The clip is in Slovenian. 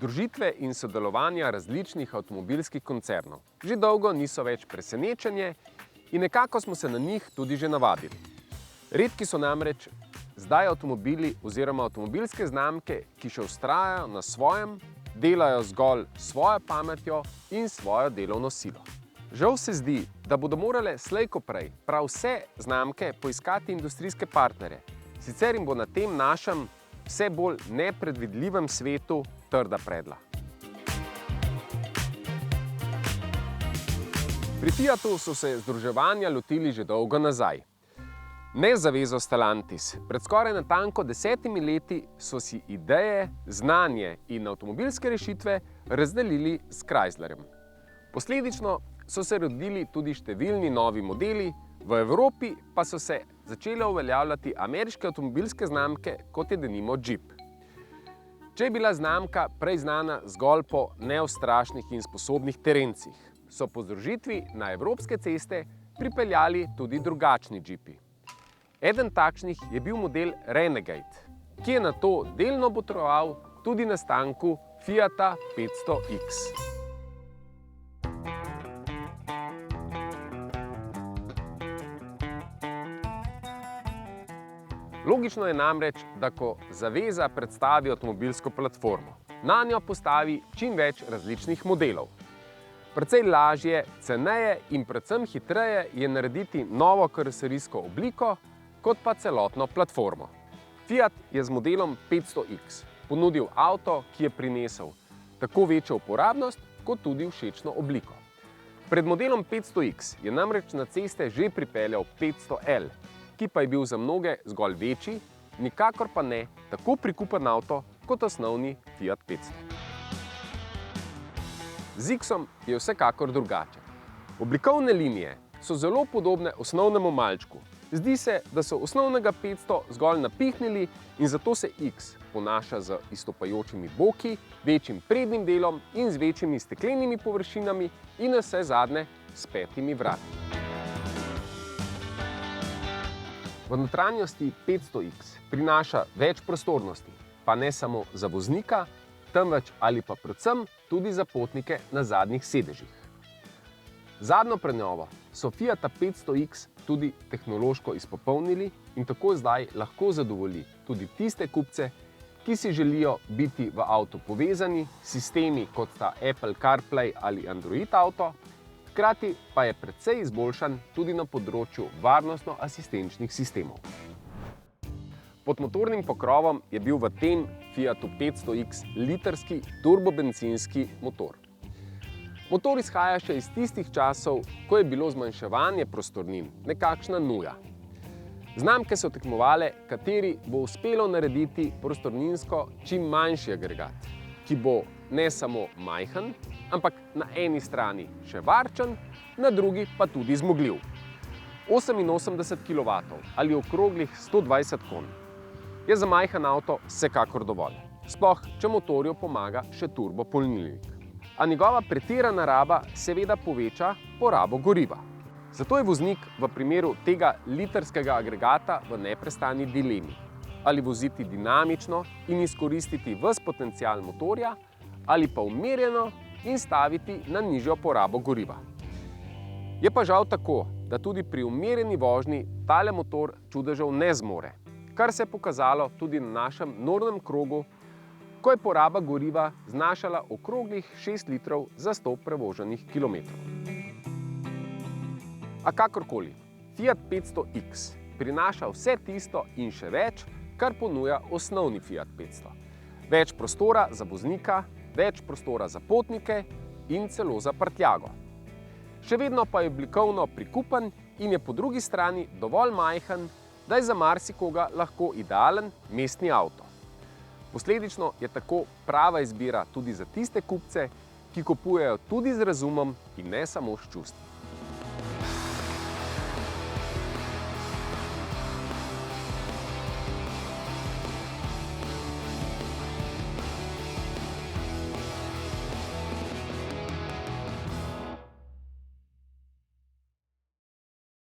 Združitve in sodelovanja različnih avtomobilskih koncernov že dolgo niso več presenečenje in nekako smo se na njih tudi že navadili. Redki so namreč zdaj avtomobili oziroma avtomobilske znamke, ki še vztrajajo na svojem, delajo zgolj s svojo pametjo in svojo delovno silo. Žal se zdi, da bodo morale slej ko prej prav vse znamke poiskati industrijske partnerje, sicer jim bo na tem našem vse bolj nepredvidljivem svetu trda predla. Pri Fiatu so se združevanja lotili že dolgo nazaj. Ne z zavezo Stellantis. Pred skoraj natanko 10 leti so si ideje, znanje in avtomobilske rešitve razdelili s Chryslerjem. Posledično so se rodili tudi številni novi modeli, v Evropi pa so se začele uveljavljati ameriške avtomobilske znamke, kot je denimo Jeep. Če je bila znamka prej znana zgolj po neustrašnih in sposobnih terencih, so po združitvi na evropske ceste pripeljali tudi drugačni Jeepi. Eden takšnih je bil model Renegade, ki je nato delno botroval tudi nastanku Fiata 500X. Logično je namreč, da ko zaveza predstavi avtomobilsko platformo, nanjo postavi čim več različnih modelov. Precej lažje, ceneje in predvsem hitreje je narediti novo karoserijsko obliko, kot pa celotno platformo. Fiat je z modelom 500X ponudil avto, ki je prinesel tako večjo uporabnost, kot tudi všečno obliko. Pred modelom 500X je namreč na ceste že pripeljal 500L, ki pa je bil za mnoge zgolj večji, nikakor pa ne tako prikupen avto kot osnovni Fiat 500. Z X-om je vsekakor drugače. Oblikovne linije so zelo podobne osnovnemu malčku. Zdi se, da so osnovnega 500 zgolj napihnili in zato se X ponaša z izstopajočimi boki, večjim prednjim delom in z večjimi steklenimi površinami in navsezadnje s 5 vrati. V notranjosti 500X prinaša več prostornosti, pa ne samo za voznika, temveč ali pa predvsem tudi za potnike na zadnjih sedežih. Zadnjo prenovo so Fiata 500X tudi tehnološko izpopolnili in tako zdaj lahko zadovolji tudi tiste kupce, ki si želijo biti v avtu povezani s sistemi kot sta Apple CarPlay ali Android Auto, hkrati pa je precej izboljšan tudi na področju varnostno-asistenčnih sistemov. Pod motornim pokrovom je bil v tem Fiatu 500X litrski turbobencinski motor. Motor izhaja še iz tistih časov, ko je bilo zmanjševanje prostornin nekakšna nuja. Znamke so tekmovale, kateri bo uspelo narediti prostorninsko čim manjši agregat, ki bo ne samo majhen, ampak na eni strani še varčen, na drugi pa tudi zmogljiv. 88 kW ali okroglih 120 konj je za majhen avto vsekakor dovolj, sploh če motorju pomaga še turbopolnilnik. A njegova pretirana raba seveda poveča porabo goriva. Zato je voznik v primeru tega litrskega agregata v neprestani dilemi, ali voziti dinamično in izkoristiti ves potencial motorja, ali pa umirjeno in staviti na nižjo porabo goriva. Je pa žal tako, da tudi pri umirjeni vožnji tale motor čudežev ne zmore, kar se je pokazalo tudi na našem nornem krogu, ko je poraba goriva znašala okroglih 6 litrov za 100 prevoženih kilometrov. A kakorkoli, Fiat 500X prinaša vse tisto in še več, kar ponuja osnovni Fiat 500. Več prostora za voznika, več prostora za potnike in celo za prtljago. Še vedno pa je oblikovno prikupen in je po drugi strani dovolj majhen, da je za marsikoga lahko idealen mestni avto. Posledično je tako prava izbira tudi za tiste kupce, ki kupujejo tudi z razumom in ne samo s čustvi.